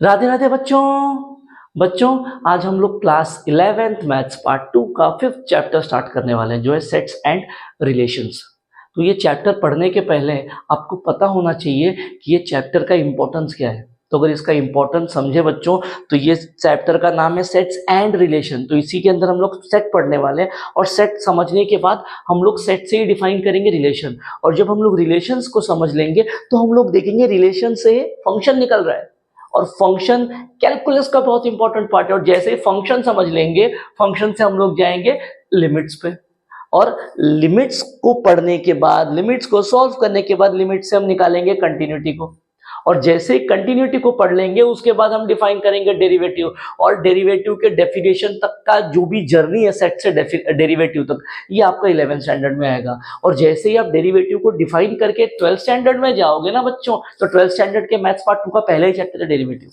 राधे राधे बच्चों। बच्चों आज हम लोग क्लास 11th मैथ्स पार्ट 2 का 5th चैप्टर स्टार्ट करने वाले हैं जो है सेट्स एंड रिलेशंस। तो ये चैप्टर पढ़ने के पहले आपको पता होना चाहिए कि ये चैप्टर का इंपॉर्टेंस क्या है। तो अगर इसका इंपॉर्टेंस समझे बच्चों तो ये चैप्टर का नाम है सेट्स एंड रिलेशन। तो इसी के अंदर हम लोग सेट पढ़ने वाले हैं और सेट समझने के बाद हम लोग सेट से ही डिफाइन करेंगे रिलेशन। और जब हम लोग रिलेशंस को समझ लेंगे तो हम लोग देखेंगे रिलेशन से फंक्शन निकल रहा है और फंक्शन कैलकुलस का बहुत इंपॉर्टेंट पार्ट है। और जैसे ही फंक्शन समझ लेंगे फंक्शन से हम लोग जाएंगे लिमिट्स पे और लिमिट्स को पढ़ने के बाद लिमिट्स को सॉल्व करने के बाद लिमिट से हम निकालेंगे कंटिन्यूटी को और जैसे ही कंटिन्यूटी को पढ़ लेंगे उसके बाद हम डिफाइन करेंगे डेरिवेटिव और डेरिवेटिव के डेफिनेशन तक का जो भी जर्नी है सेट से डेरिवेटिव तक ये आपका 11th स्टैंडर्ड में आएगा। और जैसे ही आप डेरिवेटिव को डिफाइन करके 12th स्टैंडर्ड में जाओगे ना बच्चों तो 12th स्टैंडर्ड के मैथ्स पार्ट 2 का पहला ही चैप्टर है डेरिवेटिव।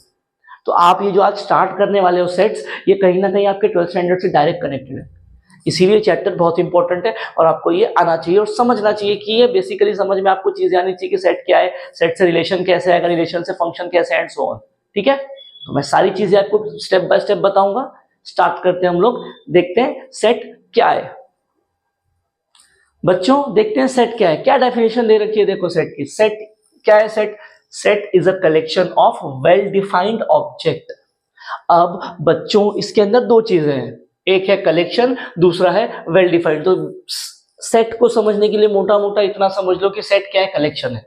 तो आप ये जो आज स्टार्ट करने वाले हो सेट्स ये कहीं ना कहीं आपके 12th स्टैंडर्ड से डायरेक्ट कनेक्टेड है, इसीलिए चैप्टर बहुत इंपॉर्टेंट है और आपको ये आना चाहिए और समझना चाहिए कि ये बेसिकली समझ में आपको चीजें आनी चाहिए कि सेट क्या है, सेट से रिलेशन कैसे आएगा, रिलेशन से फंक्शन कैसे एंड सो ऑन। ठीक है, तो मैं सारी चीजें आपको स्टेप बाय स्टेप बताऊंगा। स्टार्ट करते हैं हम लोग, देखते हैं सेट क्या है। बच्चों देखते हैं सेट क्या है, क्या डेफिनेशन दे रखी है देखो सेट की। सेट क्या है? Set is a collection of well defined object. अब बच्चों इसके अंदर दो चीजें हैं, एक है कलेक्शन, दूसरा है वेल डिफाइंड। तो सेट को समझने के लिए मोटा मोटा इतना समझ लो कि सेट क्या है? कलेक्शन है।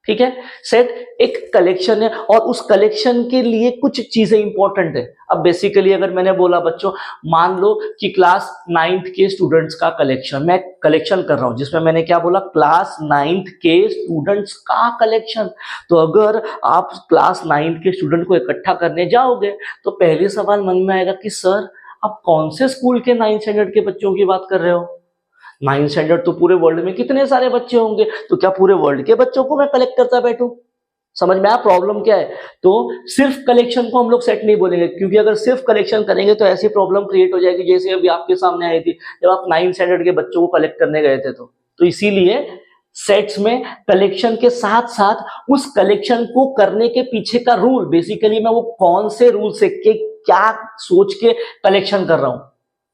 ठीक है, सेट एक कलेक्शन है और उस कलेक्शन के लिए कुछ चीजें इंपॉर्टेंट है। अब बेसिकली अगर मैंने बोला बच्चों मान लो कि क्लास 9th के स्टूडेंट्स का कलेक्शन, मैं कलेक्शन कर रहा हूं जिसमें मैंने क्या बोला, क्लास 9th के स्टूडेंट्स का कलेक्शन। तो अगर आप क्लास 9th के स्टूडेंट को इकट्ठा करने जाओगे तो पहले सवाल मन में आएगा कि सर आप कौन से स्कूल के 9th स्टैंडर्ड के बच्चों की बात कर रहे हो? 9th स्टैंडर्ड तो पूरे वर्ल्ड में कितने सारे बच्चे होंगे, तो क्या पूरे वर्ल्ड के बच्चों को मैं कलेक्ट करता बैठूं? समझ में आया प्रॉब्लम क्या है? तो सिर्फ कलेक्शन को हम लोग सेट नहीं बोलेंगे, क्योंकि अगर सिर्फ कलेक्शन करेंगे तो ऐसी प्रॉब्लम क्रिएट हो जाएगी जैसे अभी आपके सामने आई थी जब आप 9th स्टैंडर्ड के बच्चों को कलेक्ट करने गए थे। तो इसीलिए सेट्स में कलेक्शन के साथ साथ उस कलेक्शन को करने के पीछे का रूल, बेसिकली मैं वो कौन से रूल से क्या सोच के कलेक्शन कर रहा हूं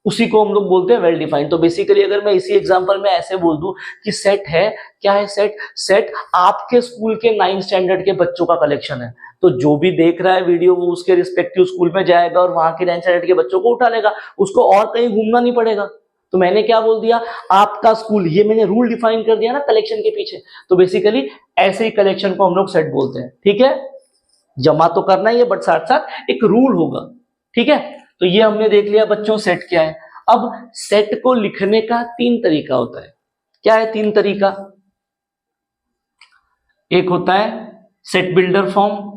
उसी को हम लोग बोलते हैं वेल डिफाइंड। तो बेसिकली अगर मैं इसी एग्जांपल में ऐसे बोल दूं कि सेट है, क्या है सेट आपके स्कूल के 9th स्टैंडर्ड के बच्चों का कलेक्शन है। तो जो भी देख रहा है वीडियो वो उसके रिस्पेक्टिव स्कूल में जाएगा और वहां के 9th स्टैंडर्ड के बच्चों को उठा लेगा, उसको और कहीं घूमना नहीं पड़ेगा। तो मैंने क्या बोल दिया, आपका स्कूल, ये मैंने रूल डिफाइन कर दिया ना कलेक्शन के पीछे। तो बेसिकली ऐसे ही कलेक्शन को हम लोग सेट बोलते हैं। ठीक है, जमा तो करना ही है बट साथ साथ एक रूल होगा। ठीक है, तो ये हमने देख लिया बच्चों सेट क्या है। अब सेट को लिखने का 3 तरीका होता है। क्या है 3 तरीका? एक होता है सेट बिल्डर फॉर्म,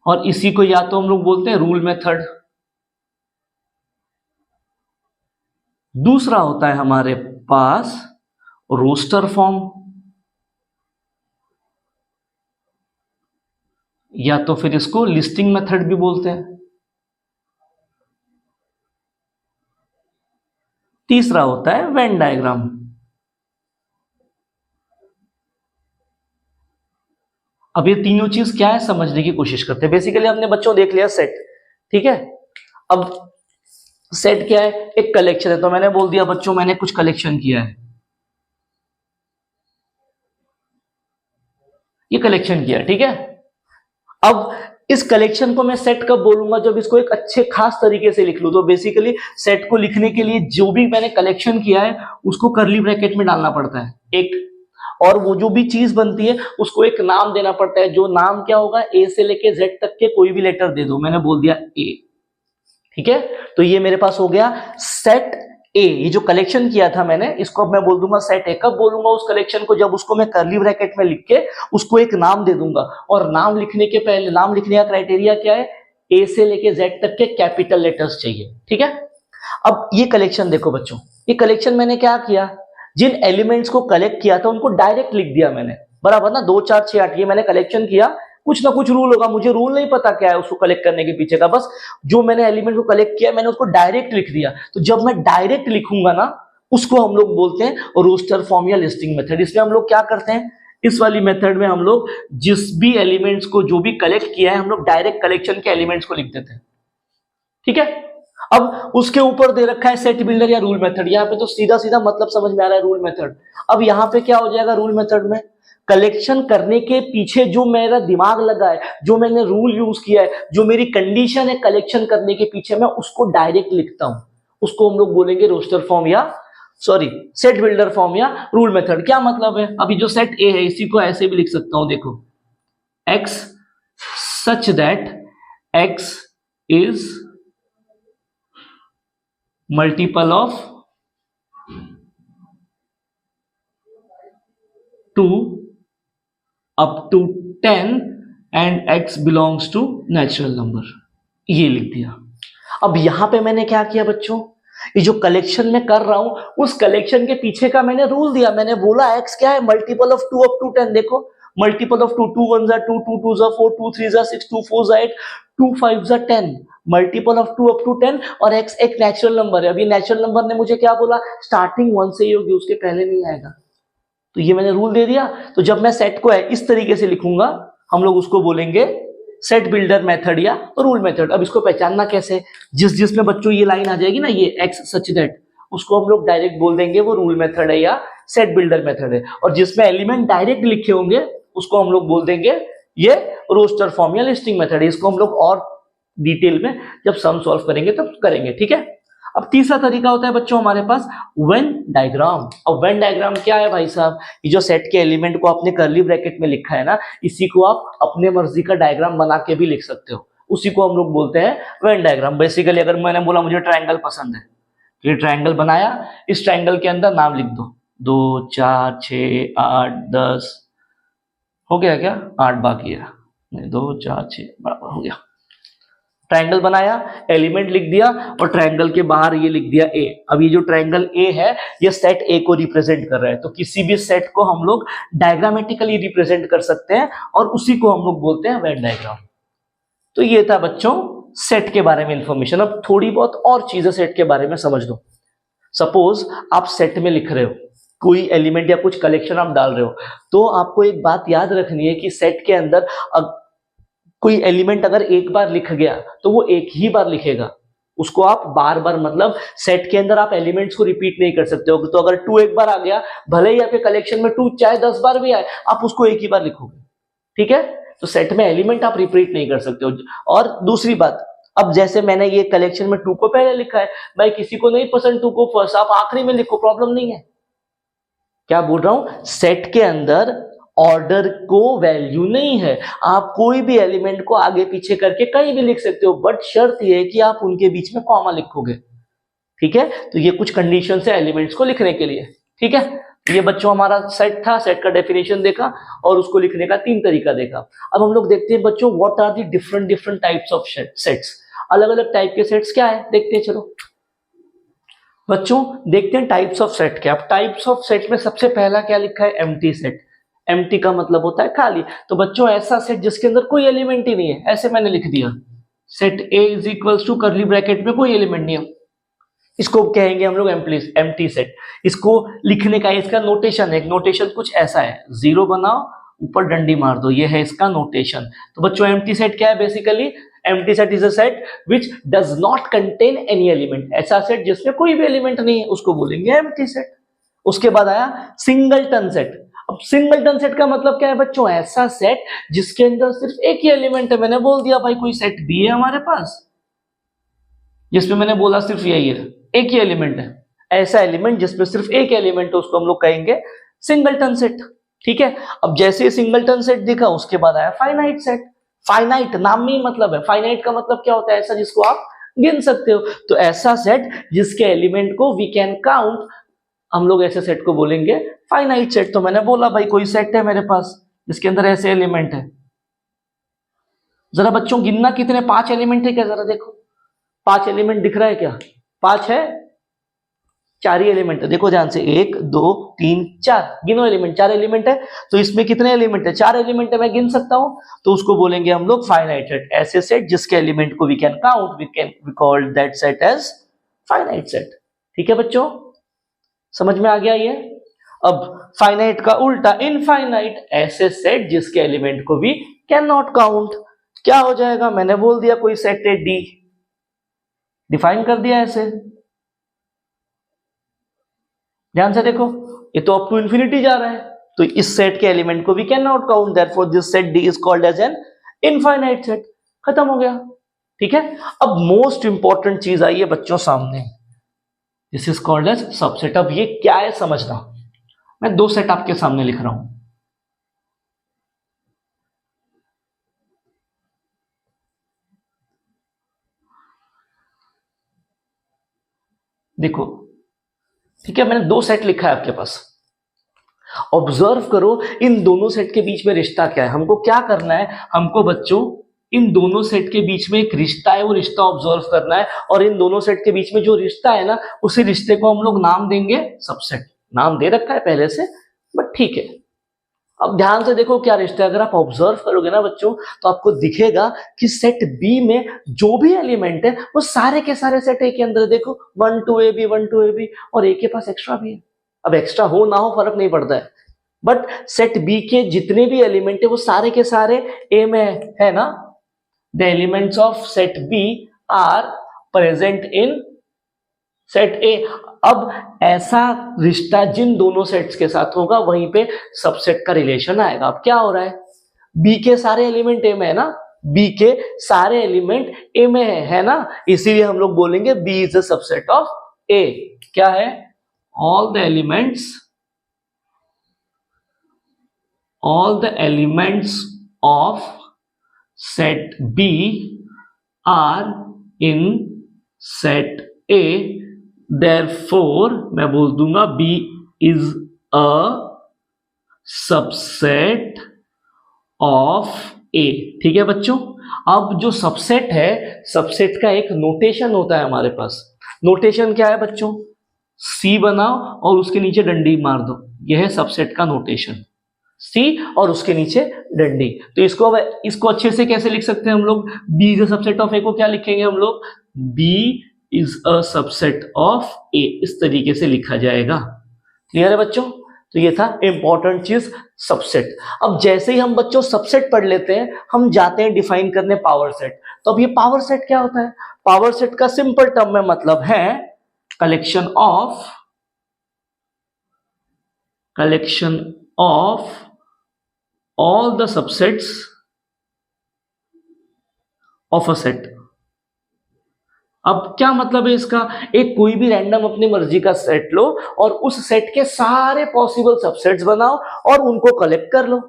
और इसी को या तो हम लोग बोलते हैं रूल मेथड। दूसरा होता है हमारे पास रोस्टर फॉर्म, या तो फिर इसको लिस्टिंग मेथड भी बोलते हैं। तीसरा होता है वेन डायग्राम। अब ये तीनों चीज क्या है समझने की कोशिश करते हैं। बेसिकली हमने बच्चों देख लिया सेट। ठीक है, अब सेट क्या है? एक कलेक्शन है। तो मैंने बोल दिया बच्चों मैंने कुछ कलेक्शन किया है, ये कलेक्शन किया। ठीक है, अब इस कलेक्शन को मैं सेट कब बोलूंगा? जब इसको एक अच्छे खास तरीके से लिख लूं। तो बेसिकली सेट को लिखने के लिए जो भी मैंने कलेक्शन किया है उसको कर्ली ब्रैकेट में डालना पड़ता है एक, और वो जो भी चीज बनती है उसको एक नाम देना पड़ता है। जो नाम क्या होगा? ए से लेके जेड तक के कोई भी लेटर दे दो। मैंने बोल दिया ए। ठीक है, तो ये मेरे पास हो गया सेट ए। ये जो कलेक्शन किया था मैंने इसको अब मैं बोल दूंगा सेट ए। कब बोलूंगा उस कलेक्शन को? जब उसको मैं कर्ली ब्रैकेट में लिख के उसको एक नाम दे दूंगा। और नाम लिखने के पहले, नाम लिखने का क्राइटेरिया क्या है? ए से लेके जेड तक के कैपिटल लेटर्स चाहिए। ठीक है, अब ये कलेक्शन देखो बच्चों, ये कलेक्शन मैंने क्या किया, जिन एलिमेंट्स को कलेक्ट किया था उनको डायरेक्ट लिख दिया मैंने, बराबर ना। 2 4 6 8 ये मैंने कलेक्शन किया, कुछ ना कुछ रूल होगा, मुझे रूल नहीं पता क्या है उसको कलेक्ट करने के पीछे का, बस जो मैंने एलिमेंट को कलेक्ट किया मैंने उसको डायरेक्ट लिख दिया। तो जब मैं डायरेक्ट लिखूंगा ना उसको हम लोग बोलते हैं रोस्टर फॉर्म या लिस्टिंग मेथड। इसमें हम लोग क्या करते हैं, इस वाली मेथड में हम लोग जिस भी एलिमेंट्स को जो भी कलेक्ट किया है हम लोग डायरेक्ट कलेक्शन के एलिमेंट्स को लिख देते हैं, ठीक है। अब उसके ऊपर दे रखा है सेट बिल्डर या रूल मेथड, यहाँ पे तो सीधा सीधा मतलब समझ में आ रहा है रूल मेथड। अब यहाँ पे क्या हो जाएगा रूल मेथड में, कलेक्शन करने के पीछे जो मेरा दिमाग लगा है, जो मैंने रूल यूज किया है, जो मेरी कंडीशन है कलेक्शन करने के पीछे, मैं उसको डायरेक्ट लिखता हूं, उसको हम लोग बोलेंगे रोस्टर फॉर्म या सॉरी सेट बिल्डर फॉर्म या रूल मेथड। क्या मतलब है, अभी जो सेट ए है इसी को ऐसे भी लिख सकता हूं, देखो x such that x is multiple of 2 up to 10 and x belongs to natural number, ये लिख दिया। अब यहां पे मैंने क्या किया बच्चों, ये जो कलेक्शन में कर रहा हूं उस कलेक्शन के पीछे का मैंने रूल दिया, मैंने बोला x क्या है मल्टीपल ऑफ 2 up to 10, देखो multiple of 2, 2 1 2, 2 2 4, 2 3 6, 2 4 8, 2 5 10, multiple of 2 up to 10 और x एक नेचुरल नंबर है। अभी नेचुरल नंबर ने मुझे क्या बोला, स्टार्टिंग 1 से ही होगी, उसके पहले नहीं आएगा, तो ये मैंने रूल दे दिया। तो जब मैं सेट को है इस तरीके से लिखूंगा हम लोग उसको बोलेंगे सेट बिल्डर मेथड या रूल मेथड। अब इसको पहचानना कैसे, जिसमें बच्चों ये लाइन आ जाएगी ना, ये x सच दैट, उसको हम लोग डायरेक्ट बोल देंगे वो रूल मेथड है या सेट बिल्डर मेथड है, और जिसमें एलिमेंट डायरेक्ट लिखे होंगे उसको हम लोग बोल देंगे ये रोस्टर फॉर्म या लिस्टिंग मेथड है। इसको हम लोग और डिटेल में जब सम सॉल्व करेंगे तब करेंगे, ठीक है। अब तीसरा तरीका होता है बच्चों हमारे पास वेन डायग्राम। अब वेन डायग्राम क्या है भाई साहब, ये जो सेट के एलिमेंट को आपने कर्ली ब्रैकेट में लिखा है ना, इसी को आप अपने मर्जी का डायग्राम बना के भी लिख सकते हो, उसी को हम लोग बोलते हैं वेन डायग्राम। बेसिकली अगर मैंने बोला मुझे ट्रायंगल पसंद है, तो ये ट्रायंगल बनाया, इस ट्रायंगल के अंदर नाम लिख दो, 2 4 6 8 10, हो गया क्या, 8 बाकी है, 2 4 6 बराबर हो गया। ट्रायंगल बनाया, एलिमेंट लिख दिया और ट्रायंगल के बाहर ये लिख दिया ए। अब ये जो ट्रायंगल ए है ये सेट ए को रिप्रेजेंट कर रहा है, तो किसी भी सेट को हम लोग डायग्रामेटिकली रिप्रेजेंट कर सकते हैं और उसी को हम लोग बोलते हैं वेन डायग्राम। तो ये था बच्चों सेट के बारे में इंफॉर्मेशन। अब थोड़ी बहुत और चीजें सेट के बारे में समझ लो। सपोज आप सेट में लिख रहे हो, कोई एलिमेंट या कुछ कलेक्शन आप डाल रहे हो, तो आपको एक बात याद रखनी है कि सेट के अंदर कोई एलिमेंट अगर एक बार लिख गया तो वो एक ही बार लिखेगा, उसको आप बार बार मतलब सेट के अंदर आप एलिमेंट्स को रिपीट नहीं कर सकते हो। तो अगर 2 एक बार आ गया, भले ही आपके कलेक्शन में 2 चाहे 10 बार भी आए, आप उसको एक ही बार लिखोगे, ठीक है। तो सेट में एलिमेंट आप रिपीट नहीं कर सकते हो। और दूसरी बात, अब जैसे मैंने ये कलेक्शन में 2 को पहले लिखा है, भाई किसी को नहीं पसंद 2 को फर्स्ट, आप आखिरी में लिखो, प्रॉब्लम नहीं है। क्या बोल रहा हूं, सेट के अंदर ऑर्डर को वैल्यू नहीं है, आप कोई भी एलिमेंट को आगे पीछे करके कहीं भी लिख सकते हो, बट शर्त यह है कि आप उनके बीच में कॉमा लिखोगे, ठीक है। तो ये कुछ कंडीशन है एलिमेंट्स को लिखने के लिए, ठीक है। ये बच्चों हमारा सेट था, सेट का डेफिनेशन देखा और उसको लिखने का 3 तरीका देखा। अब हम लोग देखते हैं बच्चों what are the different types of sets. अलग अलग टाइप के सेट्स क्या है देखते हैं, चलो बच्चों देखते हैं टाइप्स ऑफ सेट क्या। अब टाइप्स ऑफ सेट में सबसे पहला क्या लिखा है, एम्प्टी सेट। एम्प्टी का मतलब होता है खाली। तो बच्चों ऐसा सेट जिसके अंदर कोई एलिमेंट ही नहीं है, ऐसे मैंने लिख दिया set A is equals to curly bracket में कोई एलिमेंट नहीं है, इसको कहेंगे हम लोग एम्प्टी सेट। इसको लिखने का इसका नोटेशन है, नोटेशन कुछ ऐसा है, 0 बनाओ ऊपर डंडी मार दो, ये है इसका नोटेशन। तो बच्चों एम्प्टी सेट क्या है, basically empty set is a set which does not contain any element. ऐसा सेट जिसमें कोई भी एलिमेंट नहीं है उसको बोलेंगे एम्प्टी सेट। उसके बाद आया सिंगलटन सेट। अब सिंगलटन सेट का मतलब क्या है बच्चों, ऐसा सेट जिसके अंदर सिर्फ एक ही एलिमेंट है। मैंने बोल दिया भाई कोई सेट बी है हमारे पास जिसमें मैंने बोला सिर्फ यही है, एक ही एलिमेंट है, ऐसा एलिमेंट जिसमें सिर्फ एक एलिमेंट है उसको हम लोग कहेंगे सिंगलटन सेट, ठीक है। अब जैसे सिंगलटन सेट दिखा उसके बाद आया फाइनाइट सेट। फाइनाइट नाम में ही मतलब है, फाइनाइट का मतलब क्या होता है, ऐसा जिसको आप गिन सकते हो। तो ऐसा सेट जिसके एलिमेंट को वी कैन काउंट, हम लोग ऐसे सेट को बोलेंगे फाइनाइट सेट। तो मैंने बोला भाई कोई सेट है मेरे पास जिसके अंदर ऐसे एलिमेंट है, जरा बच्चों गिनना कितने, 5 एलिमेंट है क्या, जरा देखो 5 एलिमेंट दिख रहा है क्या, 5 है, 4 ही एलिमेंट है, देखो ध्यान से 1 2 3 4, गिनो एलिमेंट, 4 एलिमेंट है। तो इसमें कितने एलिमेंट है, 4 एलिमेंट है, मैं गिन सकता हूं, तो उसको बोलेंगे हम लोग फाइनाइट सेट। ऐसे सेट जिसके एलिमेंट को we can count, we call that set as finite set, ठीक है बच्चों, समझ में आ गया ये। अब फाइनाइट का उल्टा इनफाइनाइट, ऐसे सेट जिसके एलिमेंट को भी कैन नॉट काउंट। क्या हो जाएगा, मैंने बोल दिया कोई सेट है डी, डिफाइन कर दिया ऐसे। ध्यान से देखो, ये तो अप टू इंफिनिटी जा रहा है, तो इस सेट के एलिमेंट को भी can not count, therefore this set D is called as an infinite set. खत्म हो गया, ठीक है। अब मोस्ट इंपॉर्टेंट चीज आई है बच्चों सामने, this is called as subset. अब ये क्या है समझना, मैं दो सेट आपके सामने लिख रहा हूं। देखो, ठीक है, मैंने दो सेट लिखा है आपके पास। ऑब्जर्व करो इन दोनों सेट के बीच में रिश्ता क्या है। हमको क्या करना है, हमको बच्चों इन दोनों सेट के बीच में एक रिश्ता है, वो रिश्ता ऑब्जर्व करना है। और इन दोनों सेट के बीच में जो रिश्ता है ना, उसी रिश्ते को हम लोग नाम देंगे सबसेट। नाम दे रखा है पहले से, बट ठीक है। अब ध्यान से देखो क्या रिश्ता है। अगर आप ऑब्जर्व करोगे ना बच्चों, तो आपको दिखेगा कि सेट बी में जो भी एलिमेंट है वो सारे के सारे सेट ए के अंदर। देखो 1 2 ए बी 1 2 ए बी, और ए के पास एक्स्ट्रा भी है। अब एक्स्ट्रा हो ना हो फर्क नहीं पड़ता है, बट सेट बी के जितने भी एलिमेंट है वो सारे के सारे ए में है ना। The elements of set B are present in set A. अब ऐसा रिश्ता जिन दोनों सेट्स के साथ होगा वहीं पे सबसेट का रिलेशन आएगा। अब क्या हो रहा है, बी के सारे एलिमेंट ए में है ना, बी के सारे एलिमेंट ए में है ना, इसीलिए हम लोग बोलेंगे B is a subset of A. क्या है, all the elements of set B are in set A, therefore मैं बोल दूंगा B is a subset of A। ठीक है बच्चों, अब जो सबसेट है, सबसेट का एक नोटेशन होता है हमारे पास। नोटेशन क्या है बच्चों, C बनाओ और उसके नीचे डंडी मार दो, यह है सबसेट का नोटेशन। C और उसके नीचे डंडी। तो इसको अच्छे से कैसे लिख सकते हैं हम लोग, B is a subset of A को क्या लिखेंगे हम लोग, B is a subset of A, इस तरीके से लिखा जाएगा। क्लियर है बच्चों, तो ये था इंपॉर्टेंट चीज सबसेट। अब जैसे ही हम बच्चों सबसेट पढ़ लेते हैं, हम जाते हैं डिफाइन करने पावर सेट। तो अब ये पावर सेट क्या होता है, पावर सेट का सिंपल टर्म में मतलब है collection of all the subsets of a set. अब क्या मतलब है इसका, एक कोई भी रैंडम अपनी मर्जी का सेट लो और उस सेट के सारे पॉसिबल सबसेट्स बनाओ और उनको कलेक्ट कर लो,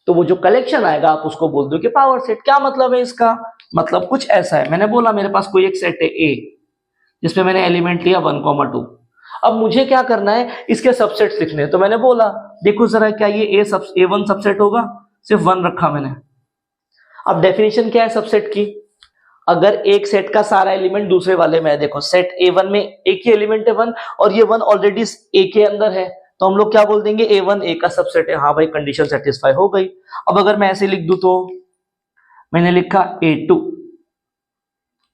तो वो जो कलेक्शन आएगा आप उसको बोल दो कि पावर सेट। क्या मतलब है इसका, मतलब कुछ ऐसा है, मैंने बोला मेरे पास कोई एक सेट है ए जिसमें मैंने एलिमेंट लिया 1, 2। अब मुझे क्या करना है, इसके सबसेट्स लिखने हैं। तो मैंने बोला देखो जरा, क्या ये A1 सबसेट होगा, सिर्फ 1 रखा मैंने। अब डेफिनेशन क्या है सबसेट की, अगर एक सेट का सारा एलिमेंट दूसरे वाले में है, देखो सेट A1 में एक ही एलिमेंट है 1 और ये 1 ऑलरेडी A के अंदर है, तो हम लोग क्या बोल देंगे, A1 A का सबसेट है। हाँ भाई, कंडीशन सेटिस्फाई हो गई। अब अगर मैं ऐसे लिख दूं, तो मैंने लिखा A2,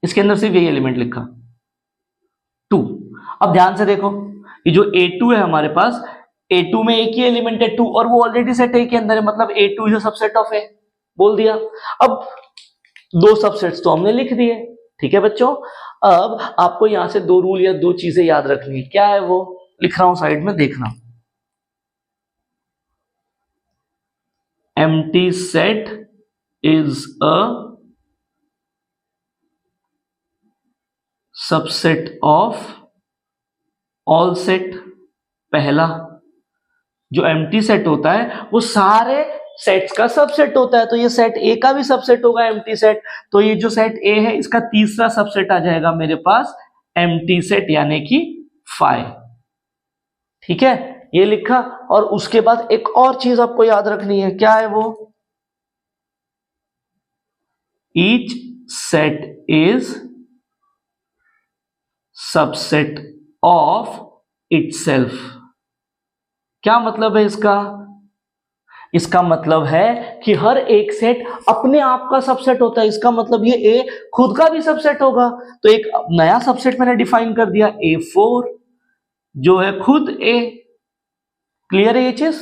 इसके अंदर सिर्फ यही एलिमेंट लिखा 2। अब ध्यान से देखो, ये जो A2 है हमारे पास, A2 में एक ही एलिमेंट है 2 और वो ऑलरेडी सेट A के अंदर है, मतलब A2 is a subset of A, बोल दिया। अब दो सबसेट्स तो हमने लिख दिए, ठीक है बच्चों। अब आपको यहां से दो रूल या दो चीजें याद रखनी है, क्या है वो लिख रहा हूं साइड में, देखना। Empty set is a subset of all set. पहला, जो एम्प्टी सेट होता है वो सारे सेट्स का सबसेट होता है, तो ये सेट ए का भी सबसेट होगा एम्प्टी सेट। तो ये जो सेट ए है इसका तीसरा सबसेट आ जाएगा मेरे पास एम्प्टी सेट, यानी कि 5। ठीक है, ये लिखा। और उसके बाद एक और चीज आपको याद रखनी है, क्या है वो, each set is subset of itself. क्या मतलब है इसका, इसका मतलब है कि हर एक सेट अपने आप का सबसेट होता है। इसका मतलब ये ए खुद का भी सबसेट होगा। तो एक नया सबसेट मैंने डिफाइन कर दिया A4, जो है खुद ए। क्लियर है ये चीज?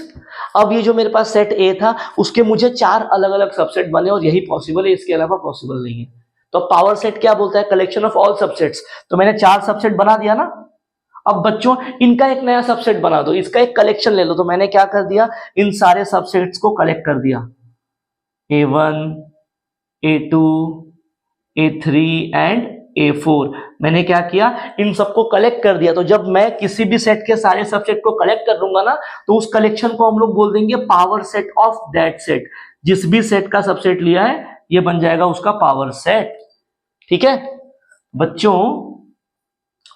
अब ये जो मेरे पास सेट ए था उसके मुझे 4 अलग अलग सबसेट बने और यही पॉसिबल है, इसके अलावा पॉसिबल नहीं है। तो पावर सेट क्या बोलता है? Collection of all subsets. तो मैंने 4 सबसेट बना दिया ना। अब बच्चों इनका एक नया सबसेट बना दो, इसका एक कलेक्शन ले लो। तो मैंने क्या कर दिया, इन सारे सबसेट्स को कलेक्ट कर दिया, A1, A2, A3 and A4। मैंने क्या किया, इन सबको कलेक्ट कर दिया। तो जब मैं किसी भी सेट के सारे सबसेट को कलेक्ट कर लूंगा ना, तो उस कलेक्शन को हम लोग बोल देंगे power set of that set. जिस भी सेट का सबसेट लिया है ये बन जाएगा उसका पावर सेट। ठीक है बच्चों,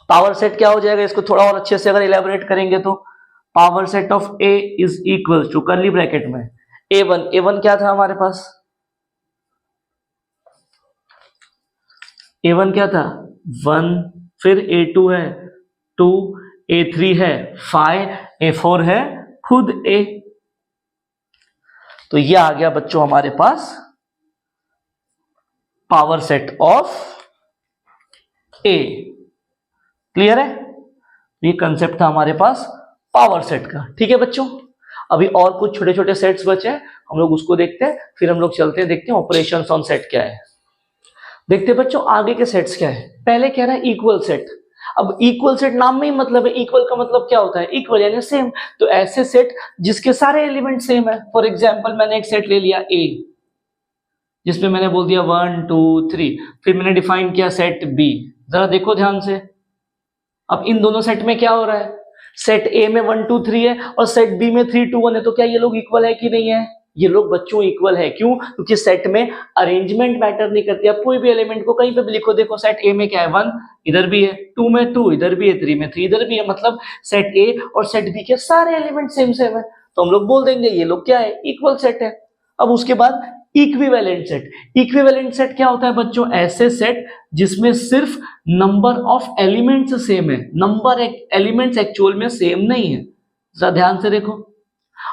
पावर सेट क्या हो जाएगा, इसको थोड़ा और अच्छे से अगर इलेबोरेट करेंगे तो power set of A is equal to curly bracket में A1 क्या था हमारे पास, A1 क्या था 1, फिर A2 है 2, A3 है 5, A4 है खुद A। तो ये आ गया बच्चों हमारे पास power set of A। Clear है? ये कंसेप्ट था हमारे पास पावर सेट का। ठीक है बच्चों, अभी और कुछ छोटे छोटे सेट्स बचे हैं, हम लोग उसको देखते हैं, फिर हम लोग चलते हैं देखते हैं ऑपरेशंस ऑन सेट क्या है। देखते हैं बच्चों आगे के सेट्स क्या है। पहले कह रहा है इक्वल सेट। अब इक्वल सेट नाम में ही मतलब है, इक्वल का मतलब क्या होता है, इक्वल यानी सेम। तो ऐसे सेट जिसके सारे एलिमेंट सेम है। फॉर एग्जांपल मैंने एक सेट ले लिया A, जिसमें मैंने बोल दिया 1 2 3, फिर मैंने डिफाइन किया सेट B। जरा देखो ध्यान से, अब इन दोनों सेट में क्या हो रहा है, सेट A में 1 2 3 है और सेट B में 3 2 1 है। तो क्या ये लोग इक्वल है कि नहीं है? ये लोग बच्चों इक्वल है। क्यों? क्योंकि सेट में अरेंजमेंट मैटर नहीं करती। आप कोई भी एलिमेंट को कहीं पे भी लिखो, देखो सेट A में क्या है 1, इधर भी है, 2 में 2 इधर भी है, 3 में 3 इधर भी है, मतलब सेट A और सेट B के सारे एलिमेंट सेम सेम है। तो हम लोग बोल देंगे ये लोग क्या है, इक्वल सेट है। अब उसके बाद इक्विवेलेंट सेट। इक्विवेलेंट सेट क्या होता है बच्चों, ऐसे सेट जिसमें सिर्फ नंबर ऑफ एलिमेंट्स सेम है, नंबर एलिमेंट्स एक्चुअल में सेम नहीं है। जरा ध्यान से देखो,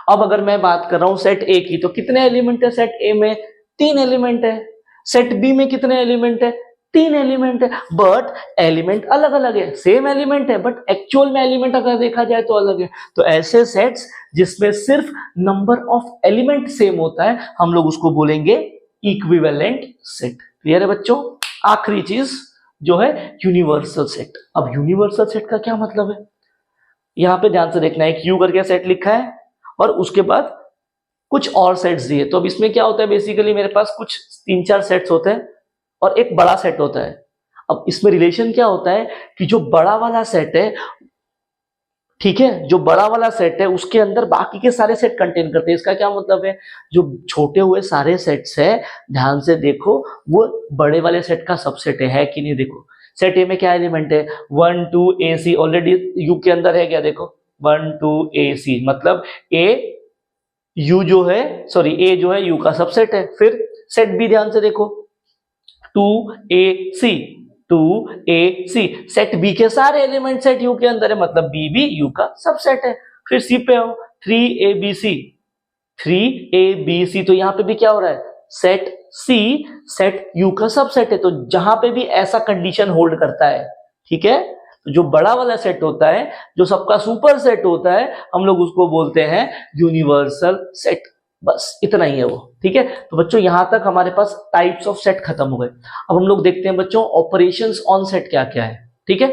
अब अगर मैं बात कर रहा हूं सेट ए की, तो कितने एलिमेंट है सेट ए में, 3 एलिमेंट है। सेट बी में कितने एलिमेंट है, 3 एलिमेंट है। बट एलिमेंट अलग अलग है, सेम एलिमेंट है बट एक्चुअल में एलिमेंट अगर देखा जाए तो अलग है। तो ऐसे सेट्स जिसमें सिर्फ नंबर ऑफ एलिमेंट सेम होता है, हम लोग उसको बोलेंगे इक्विवेलेंट सेट। क्लियर है बच्चों? आखिरी चीज जो है यूनिवर्सल सेट। अब यूनिवर्सल सेट का क्या मतलब है, यहां पे ध्यान से देखना है, एक यू करके सेट लिखा है और उसके बाद कुछ और सेट्स दिए। तो अब इसमें क्या होता है, बेसिकली मेरे पास कुछ 3-4 सेट्स होते हैं और एक बड़ा सेट होता है। अब इसमें रिलेशन क्या होता है कि जो बड़ा वाला सेट है, ठीक है, जो बड़ा वाला सेट है उसके अंदर बाकी के सारे सेट कंटेन करते हैं। इसका क्या मतलब है, जो छोटे हुए सारे सेट्स है, ध्यान से देखो, वो बड़े वाले सेट का सबसेट है कि नहीं। देखो सेट ए में क्या एलिमेंट है, 1 2 AC, ऑलरेडी यू के अंदर है क्या, देखो 1 2 AC, मतलब ए यू जो है, सॉरी ए जो है यू का सबसेट है। फिर सेट बी ध्यान से देखो 2AC, 2AC, सेट बी के सारे एलिमेंट सेट यू के अंदर है, मतलब बी भी यू का सबसेट है। फिर सी पे आओ, 3ABC, 3ABC, तो यहां पे भी क्या हो रहा है, सेट सी सेट यू का सबसेट है। तो जहां पे भी ऐसा कंडीशन होल्ड करता है, ठीक है, तो जो बड़ा वाला सेट होता है, जो सबका सुपर सेट होता है, हम लोग उसको बोलते हैं यूनिवर्सल सेट। बस इतना ही है वो। ठीक है, तो बच्चों यहां तक हमारे पास टाइप्स ऑफ सेट खत्म हो गए। अब हम लोग देखते हैं बच्चों ऑपरेशंस ऑन सेट क्या क्या है। ठीक है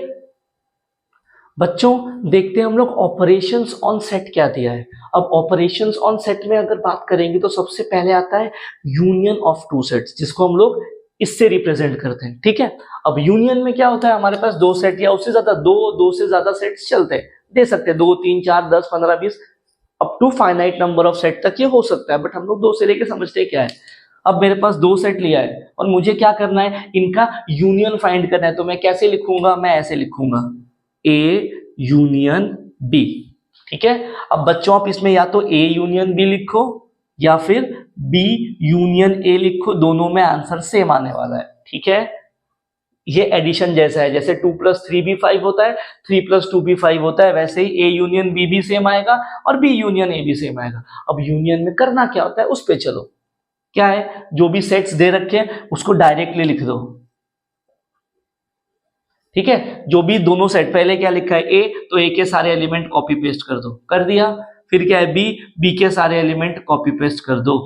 बच्चों, देखते हैं हम लोग ऑपरेशंस ऑन सेट क्या दिया है। अब ऑपरेशंस ऑन सेट में अगर बात करेंगे तो सबसे पहले आता है यूनियन ऑफ टू सेट्स, जिसको हम लोग इससे रिप्रेजेंट करते हैं। ठीक है, अब यूनियन में क्या होता है, हमारे पास 2 सेट या उससे ज्यादा, दो से ज्यादा सेट्स चलते हैं, दे सकते हैं 2 3 4 10 15 20 up to finite number of set तक ये हो सकता है। बट हम लोग 2 से लेके समझते क्या है, अब मेरे पास 2 सेट लिया है और मुझे क्या करना है, इनका यूनियन फाइंड करना है। तो मैं कैसे लिखूंगा, मैं ऐसे लिखूंगा ए यूनियन बी। ठीक है, अब बच्चों आप इसमें या तो ए यूनियन बी लिखो या फिर बी यूनियन ए लिखो, दोनों में आंसर सेम आने वाला है। ठीक है, ये एडिशन जैसा है, जैसे 2 + 3 भी 5 होता है, 3 + 2 भी 5 होता है, वैसे ही ए यूनियन बी भी सेम आएगा और बी यूनियन ए भी सेम आएगा। अब यूनियन में करना क्या होता है, उस पे चलो। क्या है, जो भी सेट्स दे रखे हैं उसको डायरेक्टली लिख दो। ठीक है, जो भी दोनों सेट, पहले क्या लिखा है ए, तो ए के सारे एलिमेंट कॉपी पेस्ट कर दो, कर दिया। फिर क्या है, बी के सारे एलिमेंट कॉपी पेस्ट कर दो।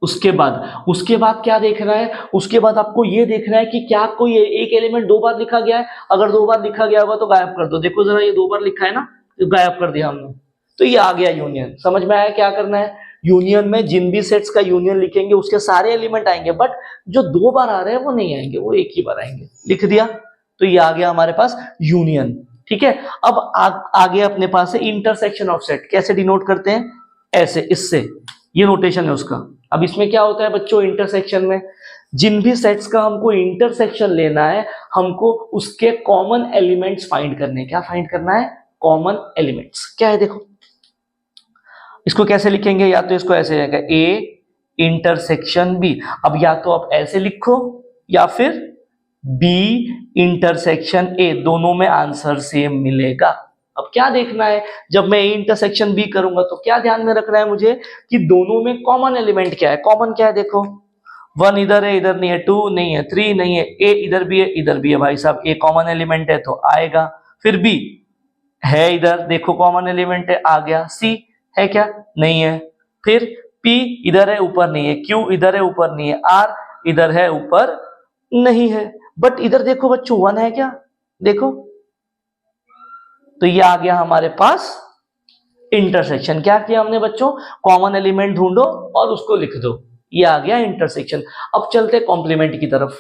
उसके बाद क्या देखना है, उसके बाद आपको ये देखना है कि क्या कोई एक एलिमेंट दो बार लिखा गया है। अगर दो बार लिखा गया होगा तो गायब कर दो। देखो जरा, ये दो बार लिखा है ना, तो गायब कर दिया हमने, तो ये आ गया यूनियन। समझ में आया क्या करना है? यूनियन में जिन भी सेट्स का यूनियन लिखेंगे उसके सारे एलिमेंट आएंगे, बट जो दो बार आ रहे हैं वो नहीं आएंगे, वो एक ही बार आएंगे। लिख दिया, तो ये आ गया हमारे पास यूनियन। ठीक है, अब आगे अपने पास है इंटरसेक्शन ऑफ सेट। कैसे डिनोट करते हैं? ऐसे, इससे, ये नोटेशन है उसका। अब इसमें क्या होता है बच्चों, इंटरसेक्शन में जिन भी सेट्स का हमको इंटरसेक्शन लेना है, हमको उसके कॉमन एलिमेंट्स फाइंड करने। क्या फाइंड करना है? Common elements. क्या है देखो, इसको कैसे लिखेंगे? या तो इसको ऐसे रहेगा, ए इंटरसेक्शन बी। अब या तो आप ऐसे लिखो या फिर बी इंटरसेक्शन ए, दोनों में आंसर सेम मिलेगा। अब क्या देखना है, जब मैं ए इंटरसेक्शन बी करूंगा तो क्या ध्यान में रखना है मुझे कि दोनों में कॉमन एलिमेंट क्या है। कॉमन क्या है देखो, 1 इधर है, इधर नहीं है, 2 नहीं है, 3 नहीं है, ए इधर भी है, इधर भी है। भाई साहब, ए कॉमन एलिमेंट है तो आएगा। फिर बी है इधर, देखो कॉमन एलिमेंट है, आ गया। सी है क्या? नहीं है। फिर पी इधर है, ऊपर नहीं है। क्यू इधर है, ऊपर नहीं है। आर इधर है, ऊपर नहीं है। बट इधर देखो बच्चों, 1 है क्या? देखो, तो ये आ गया हमारे पास इंटरसेक्शन। क्या किया हमने बच्चों? कॉमन एलिमेंट ढूंढो और उसको लिख दो। ये आ गया इंटरसेक्शन। अब चलते कॉम्प्लीमेंट की तरफ।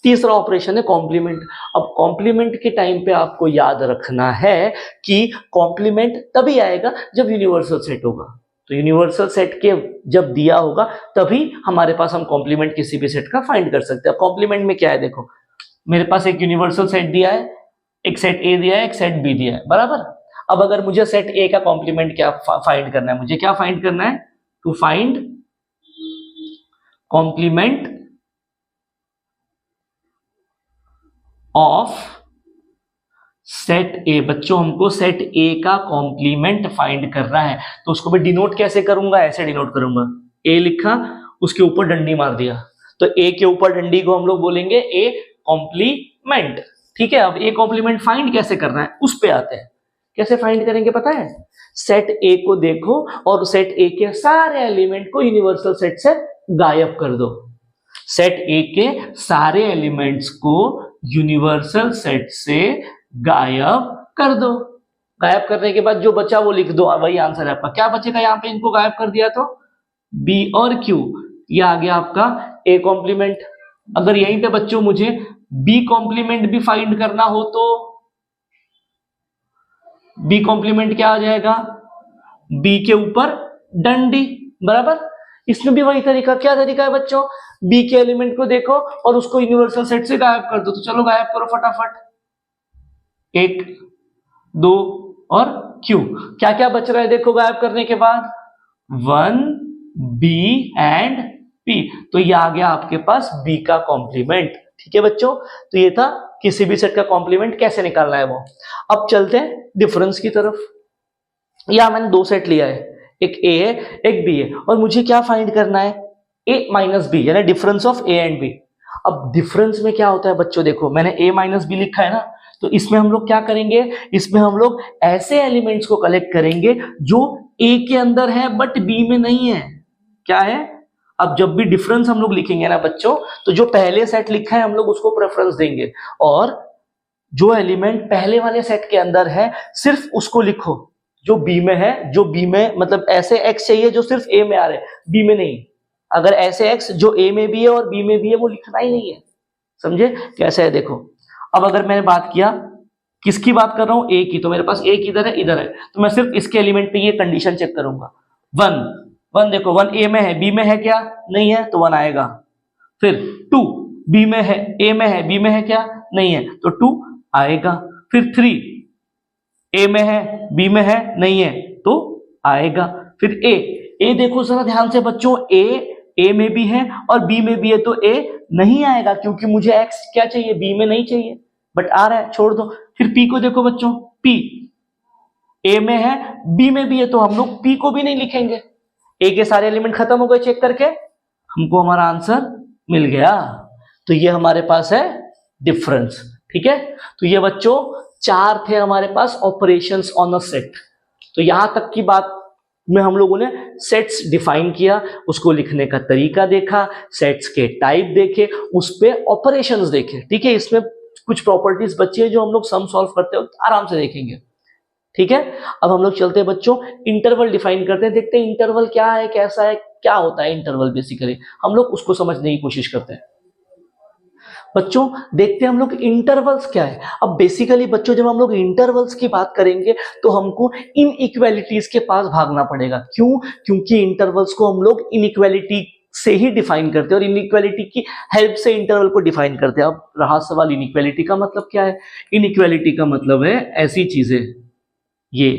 तीसरा ऑपरेशन है कॉम्प्लीमेंट। अब कॉम्प्लीमेंट के टाइम पे आपको याद रखना है कि कॉम्प्लीमेंट तभी आएगा जब यूनिवर्सल सेट होगा। तो यूनिवर्सल सेट के जब दिया होगा तभी हमारे पास हम कॉम्प्लीमेंट किसी भी सेट का फाइंड कर सकते हैं। कॉम्प्लीमेंट में क्या है देखो, मेरे पास एक यूनिवर्सल सेट दिया है, एक सेट ए दिया है, एक सेट बी दिया है, बराबर। अब अगर मुझे सेट ए का कॉम्प्लीमेंट क्या फाइंड करना है, मुझे क्या फाइंड करना है? To find complement of set A. बच्चों, हमको सेट ए का कॉम्प्लीमेंट फाइंड करना है, तो उसको मैं डिनोट कैसे करूंगा? ऐसे डिनोट करूंगा, ए लिखा, उसके ऊपर डंडी मार दिया, तो ए के ऊपर डंडी को हम लोग बोलेंगे ए कॉम्प्लीमेंट। ठीक है, अब ए कॉम्प्लीमेंट फाइंड कैसे करना है उस पे आते हैं। कैसे फाइंड करेंगे पता है? सेट ए को देखो और सेट ए के सारे एलिमेंट को यूनिवर्सल सेट से गायब कर दो। सेट ए के सारे एलिमेंट्स को यूनिवर्सल सेट से गायब कर दो। गायब करने के बाद जो बचा वो लिख दो, वही आंसर है आपका। क्या बचेगा यहाँ पे? इनको गायब कर दिया तो बी और क्यू, ये आ गया आपका ए कॉम्प्लीमेंट। अगर यहीं पे बच्चों मुझे बी कॉम्प्लीमेंट भी फाइंड करना हो तो बी कॉम्प्लीमेंट क्या आ जाएगा? बी के ऊपर डंडी, बराबर। इसमें भी वही तरीका। क्या तरीका है बच्चों? बी के एलिमेंट को देखो और उसको यूनिवर्सल सेट से गायब कर दो। तो चलो गायब करो फटाफट, 1 2 और क्यू। क्या क्या बच रहा है देखो गायब करने के बाद? 1 बी एंड पी। तो ये आ गया आपके पास बी का कॉम्प्लीमेंट। ठीक है बच्चों, तो ये था किसी भी सेट का कॉम्प्लीमेंट कैसे निकालना है वो। अब चलते हैं डिफरेंस की तरफ। या मैंने दो सेट लिया है, एक ए है एक बी है, और मुझे क्या फाइंड करना है? ए माइनस बी, यानी difference of A and B. अब डिफरेंस में क्या होता है बच्चों, देखो मैंने ए माइनस बी लिखा है ना, तो इसमें हम लोग क्या करेंगे? इसमें हम लोग ऐसे एलिमेंट्स को कलेक्ट करेंगे जो ए के अंदर है बट बी में नहीं है। क्या है? अब जब भी डिफरेंस हम लोग लिखेंगे ना बच्चों, तो जो पहले सेट लिखा है हम लोग उसको प्रेफरेंस देंगे, और जो एलिमेंट पहले वाले सेट के अंदर है सिर्फ उसको लिखो जो बी में है। जो बी में मतलब ऐसे एक्स चाहिए जो सिर्फ ए में आ रहे, बी में नहीं। अगर ऐसे एक्स जो ए में भी है और बी में भी है वो लिखना ही नहीं है। समझे कैसे है? देखो, अब अगर मैंने बात किया, किसकी बात कर रहा हूं? ए की। तो मेरे पास ए किधर है? इधर है। तो मैं सिर्फ इसके एलिमेंट पे ये कंडीशन चेक करूंगा। 1 देखो, 1 ए में है, बी में है क्या? नहीं है, तो 1 आएगा। फिर 2 बी में है, ए में है, बी में है क्या? नहीं है, तो 2 आएगा। फिर 3 ए में है, बी में है, नहीं है, तो आएगा। फिर ए देखो जरा ध्यान से बच्चों, ए में भी है और बी में भी है, तो ए नहीं आएगा क्योंकि मुझे एक्स क्या चाहिए? बी में नहीं चाहिए, बट आ रहा है, छोड़ दो। फिर पी को देखो बच्चों, पी ए में है, बी में भी है, तो हम लोग पी को भी नहीं लिखेंगे। ए के सारे एलिमेंट खत्म हो गए, चेक करके हमको हमारा आंसर मिल गया। तो ये हमारे पास है डिफरेंस। ठीक है, तो ये बच्चों 4 थे हमारे पास ऑपरेशंस ऑन अ सेट। तो यहां तक की बात में हम लोगों ने सेट्स डिफाइन किया, उसको लिखने का तरीका देखा, सेट्स के टाइप देखे, उस पे ऑपरेशंस देखे। ठीक है, इसमें कुछ प्रॉपर्टीज बची है जो हम लोग सम सॉल्व करते हो आराम से देखेंगे। ठीक है, अब हम लोग चलते हैं बच्चों, इंटरवल डिफाइन करते हैं, देखते हैं इंटरवल क्या है, कैसा है, क्या होता है इंटरवल। बेसिकली हम लोग उसको समझने की कोशिश करते हैं। बच्चों देखते हैं हम लोग इंटरवल्स क्या है। अब बेसिकली बच्चों जब हम लोग इंटरवल्स की बात करेंगे तो हमको इनइक्वालिटीज के पास भागना पड़ेगा। क्यों? क्योंकि इंटरवल्स को हम लोग इनइक्वालिटी से ही डिफाइन करते हैं और इनइक्वालिटी की हेल्प से इंटरवल को डिफाइन करते हैं। अब रहा सवाल इनइक्वालिटी का मतलब क्या है। इनइक्वालिटी का मतलब है ऐसी चीजें, ये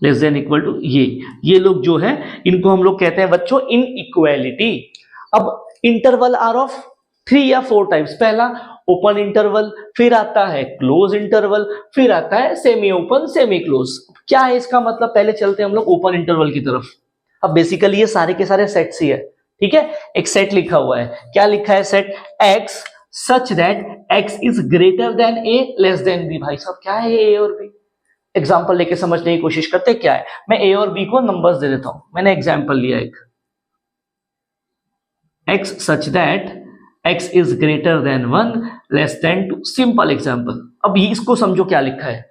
लेस देन इक्वल टू ये लोग जो है इनको हम लोग कहते हैं बच्चों इनइक्वालिटी। अब इंटरवल आर ऑफ 3 या 4 टाइप्स। पहला ओपन इंटरवल, फिर आता है क्लोज इंटरवल, फिर आता है सेमी ओपन सेमी क्लोज। क्या है इसका मतलब, पहले चलते हैं हम लोग ओपन इंटरवल की तरफ। अब बेसिकली ये सारे के सारे सेट्स ही है। ठीक है, एक सेट लिखा हुआ है, क्या लिखा है set, x such that x is greater then a less than b। भाई साहब क्या है ये a और b, एग्जाम्पल लेके समझने की कोशिश करते हैं क्या है। मैं a और b को नंबर्स दे देता हूं, मैंने एग्जाम्पल लिया एक, x such that x is greater then 1 less then 2, simple example. अब इसको समझो क्या लिखा है,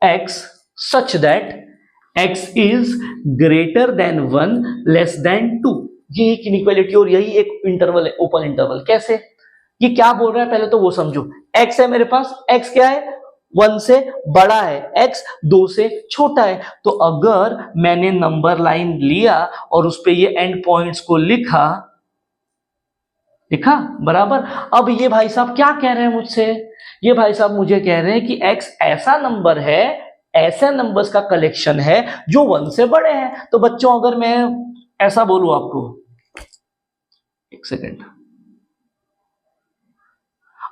x such that x is greater then 1 less then 2। ये एक इनइक्वालिटी और यही एक इंटरवल है, ओपन इंटरवल। कैसे, ये क्या बोल रहा है पहले तो वो समझो। x है मेरे पास, x क्या है, 1 से बड़ा है, x 2 से छोटा है। तो अगर मैंने नंबर लाइन लिया और उस पे ये एंड पॉइंट्स को लिखा बराबर। अब ये भाई साहब क्या कह रहे हैं मुझसे, ये भाई साहब मुझे कह रहे हैं कि x ऐसा नंबर है, ऐसे नंबर्स का कलेक्शन है जो 1 से बड़े हैं। तो बच्चों अगर मैं ऐसा बोलूं आपको, एक सेकेंड,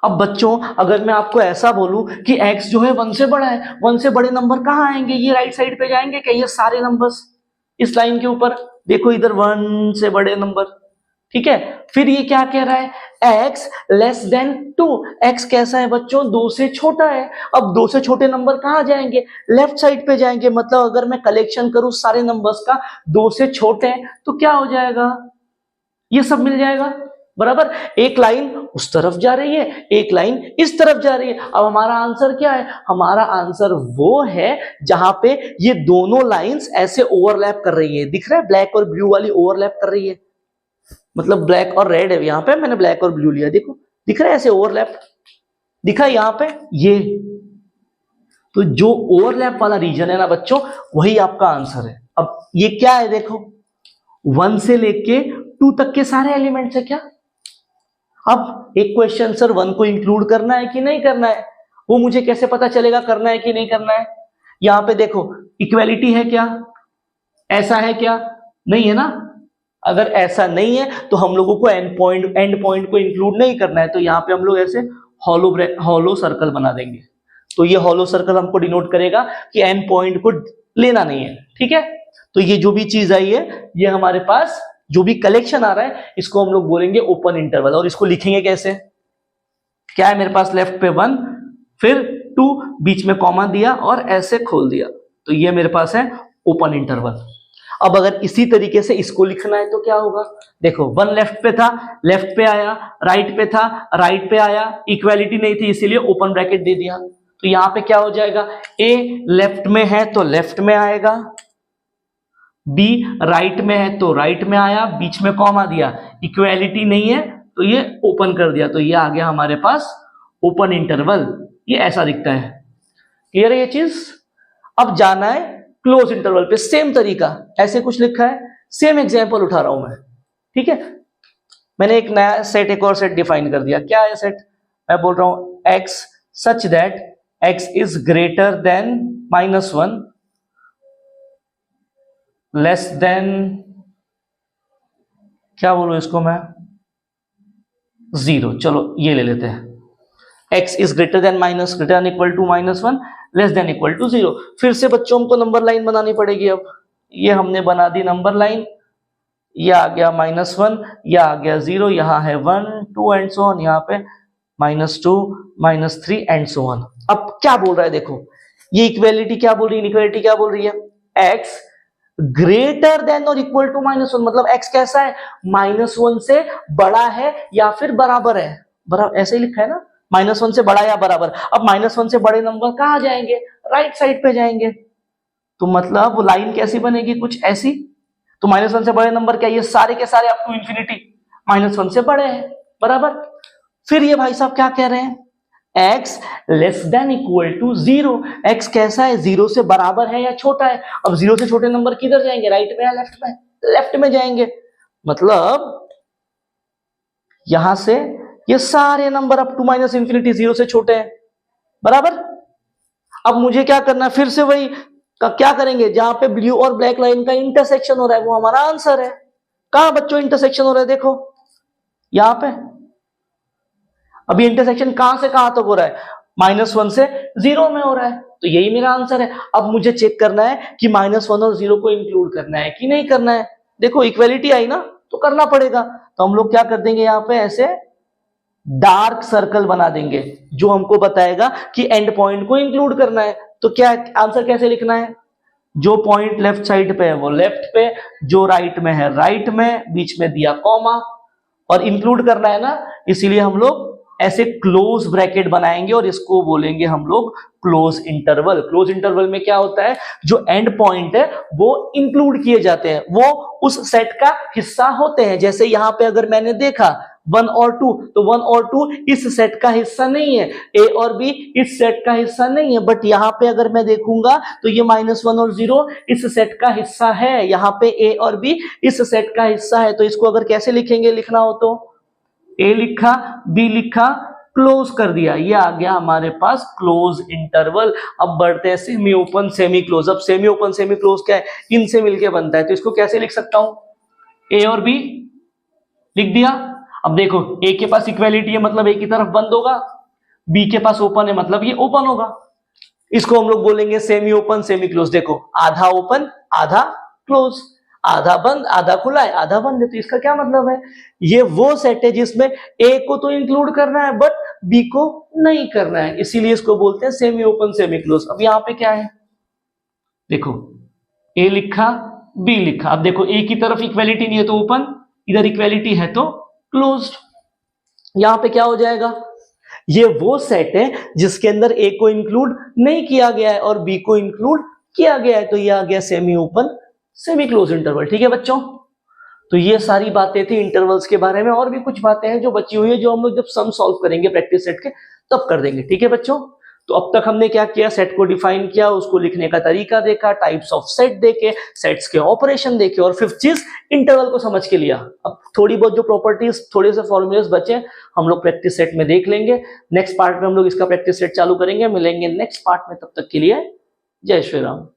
अब बच्चों अगर मैं आपको ऐसा बोलूं कि x जो है 1 से बड़ा है, 1 से बड़े नंबर कहां आएंगे, ये राइट साइड पे जाएंगे क्या, ये सारे नंबर्स इस लाइन के ऊपर देखो, इधर 1 से बड़े नंबर। ठीक है, फिर ये क्या कह रहा है, x लेस देन 2। x कैसा है बच्चों, 2 से छोटा है। अब 2 से छोटे नंबर कहां जाएंगे, लेफ्ट साइड पे जाएंगे। मतलब अगर मैं कलेक्शन करूं सारे नंबर्स का, 2 से छोटे हैं तो क्या हो जाएगा, ये सब मिल जाएगा बराबर। एक लाइन उस तरफ जा रही है, एक लाइन इस तरफ जा रही है। अब हमारा आंसर क्या है, हमारा आंसर वो है जहां पे ये दोनों लाइंस ऐसे ओवरलैप कर रही है। दिख रहा है, ब्लैक और ब्लू वाली ओवरलैप कर रही है, मतलब ब्लैक और रेड है। यहां पे मैंने ब्लैक और ब्लू लिया, देखो दिख रहा है ऐसे ओवरलैप, दिखा यहां पे ये। तो जो ओवरलैप वाला रीजन है ना बच्चों, वही आपका आंसर है। अब ये क्या है देखो, 1 से लेके 2 तक के सारे एलिमेंट्स है क्या। अब एक क्वेश्चन, सर 1 को इंक्लूड करना है कि नहीं करना है, वो मुझे कैसे पता चलेगा करना है कि नहीं करना है। यहां पे देखो इक्वालिटी है क्या, ऐसा है क्या, नहीं है ना। अगर ऐसा नहीं है तो हम लोगों को एंड पॉइंट को इंक्लूड नहीं करना है। तो यहां पे हम लोग ऐसे हॉलो सर्कल बना देंगे। तो ये हॉलो सर्कल हमको डिनोट करेगा कि एंड पॉइंट को लेना नहीं है। ठीक है, तो ये जो भी चीज आई है, ये हमारे पास जो भी कलेक्शन आ रहा है, इसको हम लोग बोलेंगे ओपन इंटरवल। और इसको लिखेंगे कैसे, क्या है मेरे पास, लेफ्ट पे 1 फिर 2 बीच में कॉमा दिया और ऐसे खोल दिया, तो ये मेरे पास है ओपन इंटरवल। अब अगर इसी तरीके से इसको लिखना है तो क्या होगा, देखो 1 लेफ्ट पे था, लेफ्ट पे आया, राइट पे था, राइट पे आया, इक्वालिटी नहीं थी इसीलिए ओपन ब्रैकेट दे दिया। तो यहां पे क्या हो जाएगा, a लेफ्ट में है तो लेफ्ट में आएगा, b राइट में है तो राइट में आया, बीच में कॉमा दिया, इक्वालिटी नहीं है तो ये ओपन कर दिया, तो ये आ गया हमारे पास ओपन इंटरवल। ये ऐसा दिखता है, क्लियर है ये चीज। अब जाना है क्लोज इंटरवल पे, सेम तरीका, ऐसे कुछ लिखा है, सेम एग्जांपल उठा रहा हूं मैं। ठीक है, मैंने एक नया सेट, एक और सेट डिफाइन कर दिया। क्या है सेट, मैं बोल रहा हूं x such that x is greater then -1 less then, क्या बोलूं इसको मैं, 0। चलो ये ले लेते हैं, x is greater than greater than equal to -1 less than equal to 0। फिर से बच्चों हमको नंबर लाइन बनानी पड़ेगी। अब ये हमने बना दी नंबर लाइन, ये आ गया -1, ये आ गया 0, यहाँ है 1 2 एंड सो ऑन, यहाँ पे -2 -3 एंड सो ऑन। अब क्या बोल रहा है देखो, ये इक्वेलिटी क्या बोल रही है, इनइक्वालिटी क्या बोल रही है, x ग्रेटर देन और इक्वल टू -1, मतलब x कैसा है, -1 से बड़ा है या फिर बराबर है, बराबर ऐसे ही लिखा है ना, -1 से बड़ा या बराबर। अब -1 से बड़े नंबर कहाँ जाएंगे, राइट साइड पे जाएंगे, तो मतलब वो लाइन कैसी बनेगी, कुछ ऐसी। तो -1 से बड़े नंबर क्या, ये सारे के सारे अप टू इंफिनिटी -1 से बड़े हैं, बराबर। फिर ये भाई साहब क्या कह रहे हैं, x less than equal to 0, x कैसा है, 0 से बराबर है या छोटा है। अब 0 से छोटे नंबर किधर जाएंगे, राइट में या लेफ्ट में, लेफ्ट में जाएंगे। मतलब यहां से ये सारे नंबर अप टू -इंफिनिटी 0 से छोटे हैं, बराबर। अब मुझे क्या करना है, फिर से वही क्या करेंगे, जहां पे ब्लू और ब्लैक लाइन का इंटरसेक्शन हो रहा है वो हमारा आंसर है। कहां बच्चों इंटरसेक्शन हो रहा है, देखो यहां पे। अब ये इंटरसेक्शन कहां से कहां तक हो रहा है, -1 से 0 में हो रहा है, तो यही मेरा आंसर है। अब मुझे चेक करना है कि -1 और 0 को इंक्लूड करना है कि नहीं करना है। देखो इक्वेलिटी आई ना, तो करना पड़ेगा। तो हम लोग क्या कर देंगे, यहाँ पे ऐसे डार्क सर्कल बना देंगे जो हमको बताएगा कि एंड पॉइंट को इंक्लूड करना है। तो क्या आंसर कैसे लिखना है, जो पॉइंट लेफ्ट साइड पे है वो लेफ्ट पे, जो राइट में है राइट में, बीच में दिया कॉमा, और इंक्लूड करना है ना, इसीलिए हम लोग ऐसे क्लोज ब्रैकेट बनाएंगे और इसको बोलेंगे हम लोग क्लोज इंटरवल। क्लोज इंटरवल में क्या होता है, जो एंड पॉइंट है वो इंक्लूड किए जाते हैं, वो उस सेट का हिस्सा होते हैं। जैसे यहां पे अगर मैंने देखा 1 और 2, तो 1 और 2 इस सेट का हिस्सा नहीं है, ए और बी इस सेट का हिस्सा नहीं है। बट यहाँ पे अगर मैं देखूंगा तो ये -1 और 0 इस सेट का हिस्सा है, यहाँ पे ए और बी इस सेट का हिस्सा है। तो इसको अगर कैसे लिखेंगे, लिखना हो तो ए लिखा, बी लिखा, क्लोज कर दिया, ये आ गया हमारे पास क्लोज इंटरवल। अब बढ़ते हैं सेमी ओपन सेमी क्लोज। अब सेमी ओपन सेमी क्लोज क्या है, इनसे मिलके बनता है, तो इसको कैसे लिख सकता हूं, ए और बी लिख दिया। अब देखो ए के पास इक्वेलिटी है, मतलब ए की तरफ बंद होगा, बी के पास ओपन है, मतलब ये ओपन होगा। इसको हम लोग बोलेंगे सेमी ओपन सेमी क्लोज। देखो आधा ओपन आधा क्लोज, आधा बंद आधा खुला है, आधा बंद है। तो इसका क्या मतलब है, ये वो सेट है जिसमें ए को तो इंक्लूड करना है बट बी को नहीं करना है, इसीलिए इसको बोलते हैं सेमी ओपन सेमी क्लोज। अब यहां पे क्या है, देखो ए लिखा बी लिखा। अब देखो ए की तरफ इक्वेलिटी नहीं है तो ओपन, इधर इक्वेलिटी है तो क्लोज्ड। यहां पे क्या हो जाएगा, ये वो सेट है जिसके अंदर ए को इंक्लूड नहीं किया गया है और बी को इंक्लूड किया गया है, तो ये आ गया semi open semi close interval. ठीक है बच्चों, तो ये सारी बातें थी इंटरवल्स के बारे में। और भी कुछ बातें हैं जो बची हुई है, जो हम लोग जब सम सॉल्व करेंगे प्रैक्टिस सेट के तब कर देंगे। ठीक है बच्चों, तो अब तक हमने क्या किया, सेट को डिफाइन किया, उसको लिखने का तरीका देखा, टाइप्स ऑफ सेट देखे, सेट्स के ऑपरेशन देखे, और फिफ्थ चीज इंटरवल को समझ के लिया। अब थोड़ी बहुत जो प्रॉपर्टीज, थोड़े से फॉर्मूलेस बचे हम लोग प्रैक्टिस सेट में देख लेंगे। नेक्स्ट पार्ट में हम लोग इसका प्रैक्टिस सेट चालू करेंगे, मिलेंगे नेक्स्ट पार्ट में, तब तक के लिए जय श्री राम।